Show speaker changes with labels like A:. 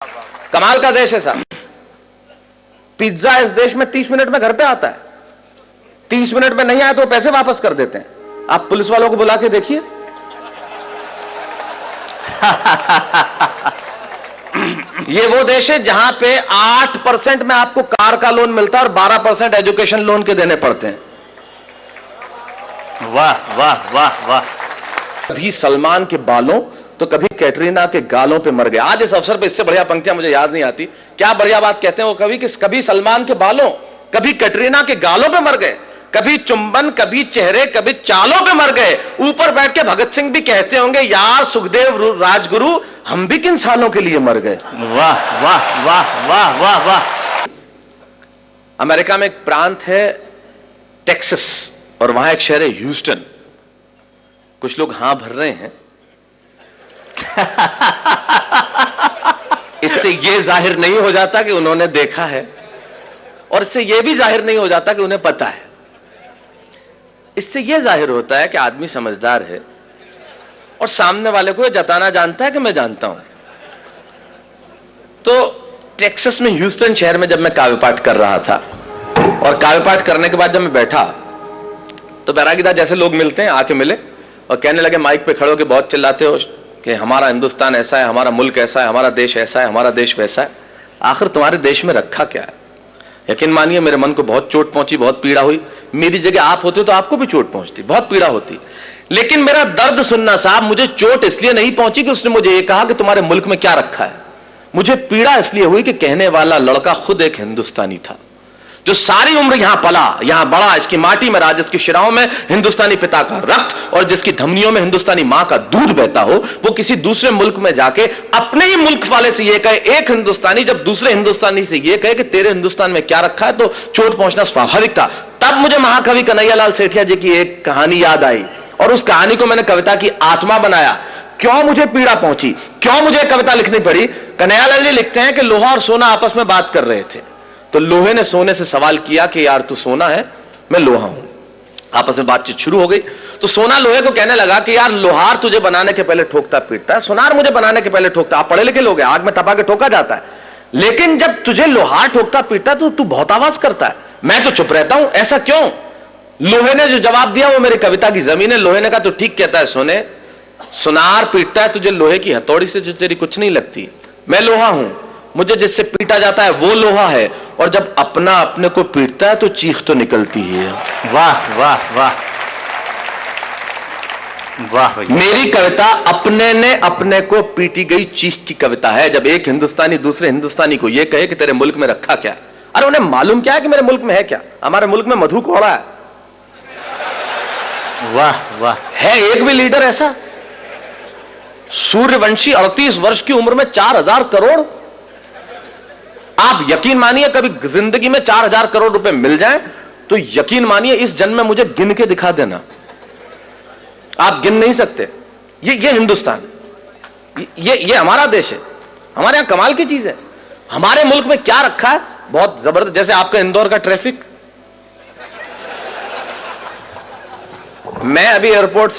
A: कमाल का देश है साहब। पिज्जा इस देश में 30 मिनट में घर पे आता है। 30 मिनट में नहीं आया तो पैसे वापस कर देते हैं। आप पुलिस वालों को बुला के देखिए। ये वो देश है जहां पे 8% में आपको कार का लोन मिलता है और 12% एजुकेशन लोन के देने पड़ते हैं।
B: वाह वाह वाह वाह।
A: कभी सलमान के बालों तो कभी कैटरीना के गालों पे मर गए। आज इस अवसर पे इससे बढ़िया पंक्तियां मुझे याद नहीं आती। क्या बढ़िया बात कहते हैं वो कवि कि कभी सलमान के बालों कभी कैटरीना के गालों पे मर गए, कभी चुंबन कभी चेहरे कभी चालों पे मर गए। ऊपर बैठ के भगत सिंह भी कहते होंगे यार सुखदेव राजगुरु हम भी किन सालों के लिए मर गए।
B: वाह वाह वाह वाह वाह वाह।
A: अमेरिका में एक प्रांत है टेक्सास और वहां एक शहर है ह्यूस्टन। कुछ लोग हां भर रहे हैं। इससे यह जाहिर नहीं हो जाता कि उन्होंने देखा है और इससे यह भी जाहिर नहीं हो जाता कि उन्हें पता है। इससे यह जाहिर होता है कि आदमी समझदार है और सामने वाले को यह जताना जानता है कि मैं जानता हूं। तो टेक्सास में ह्यूस्टन शहर में जब मैं काव्य पाठ कर रहा था और काव्य पाठ करने के बाद जब मैं बैठा तो बैरागीदार जैसे लोग मिलते हैं आके मिले और कहने लगे माइक पे खड़े होकर बहुत चिल्लाते हो कि हमारा हिंदुस्तान ऐसा है, हमारा मुल्क ऐसा है, हमारा देश ऐसा है, हमारा देश वैसा है। आखिर तुम्हारे देश में रखा क्या है? यकीन मानिए मेरे मन को बहुत चोट पहुंची, बहुत पीड़ा हुई। मेरी जगह आप होते तो आपको भी चोट पहुंचती, बहुत पीड़ा होती। लेकिन मेरा दर्द सुनना साहब, मुझे चोट इसलिए नहीं पहुंची कि उसने मुझे ये कहा कि तुम्हारे मुल्क में क्या रखा है। मुझे पीड़ा इसलिए हुई कि कहने वाला लड़का खुद एक हिंदुस्तानी था जो सारी उम्र यहां पला, यहां बड़ा, इसकी माटी में राज, इसकी शिराओं में हिंदुस्तानी पिता का रक्त और जिसकी धमनियों में हिंदुस्तानी मां का दूध बहता हो, वो किसी दूसरे मुल्क में जाके अपने ही मुल्क वाले से ये कहे, एक हिंदुस्तानी जब दूसरे हिंदुस्तानी से ये कहे कि तेरे हिंदुस्तान में क्या रखा है, तो चोट पहुंचना स्वाभाविक था। तब मुझे महाकवि कन्हैयालाल सेठिया जी की एक कहानी याद आई और उस कहानी को मैंने कविता की आत्मा बनाया। क्यों मुझे पीड़ा पहुंची, क्यों मुझे कविता लिखनी पड़ी? कन्हैयालाल जी लिखते हैं कि लोहा और सोना आपस में बात कर रहे थे, तो लोहे ने सोने से सवाल किया कि यार तू सोना है, मैं लोहा हूं। आपस में बातचीत शुरू हो गई तो सोना लोहे को कहने लगा कि यार लोहार तुझे बनाने के पहले ठोकता पीटता है, सोनार मुझे बनाने के पहले ठोकता। आप पढ़े लिखे लोग हैं, आग में तपा के ठोका जाता है, लेकिन जब तुझे लोहार ठोकता पीटता तो तू बहुत आवाज करता है, मैं तो चुप रहता हूं, ऐसा क्यों? लोहे ने जो जवाब दिया वो मेरी कविता की जमीन है। लोहे ने कहा तो ठीक कहता है सोने, सोनार पीटता है तुझे लोहे की हथौड़ी से जो तेरी कुछ नहीं लगती, मैं लोहा हूं, मुझे जिससे पीटा जाता है वो लोहा है, और जब अपना अपने को पीटता है तो चीख तो निकलती ही है।
B: वाह वाह वाह वाह।
A: मेरी कविता अपने ने अपने को पीटी गई चीख की कविता है। जब एक हिंदुस्तानी दूसरे हिंदुस्तानी को यह कहे कि तेरे मुल्क में रखा क्या है, अरे उन्हें मालूम क्या है कि मेरे मुल्क में है क्या? हमारे मुल्क में मधु कोड़ा है।
B: वाह वाह।
A: है एक भी लीडर ऐसा? सूर्यवंशी 38 वर्ष की उम्र में 4000 करोड़। आप यकीन मानिए कभी जिंदगी में 4000 करोड़ रुपए मिल जाएं तो यकीन मानिए इस जन्म में मुझे गिन के दिखा देना, आप गिन नहीं सकते। ये हिंदुस्तान, ये हमारा देश है, हमारे यहां कमाल की चीज है। हमारे मुल्क में क्या रखा है, बहुत जबरदस्त। जैसे आपका इंदौर का ट्रैफिक, मैं अभी एयरपोर्ट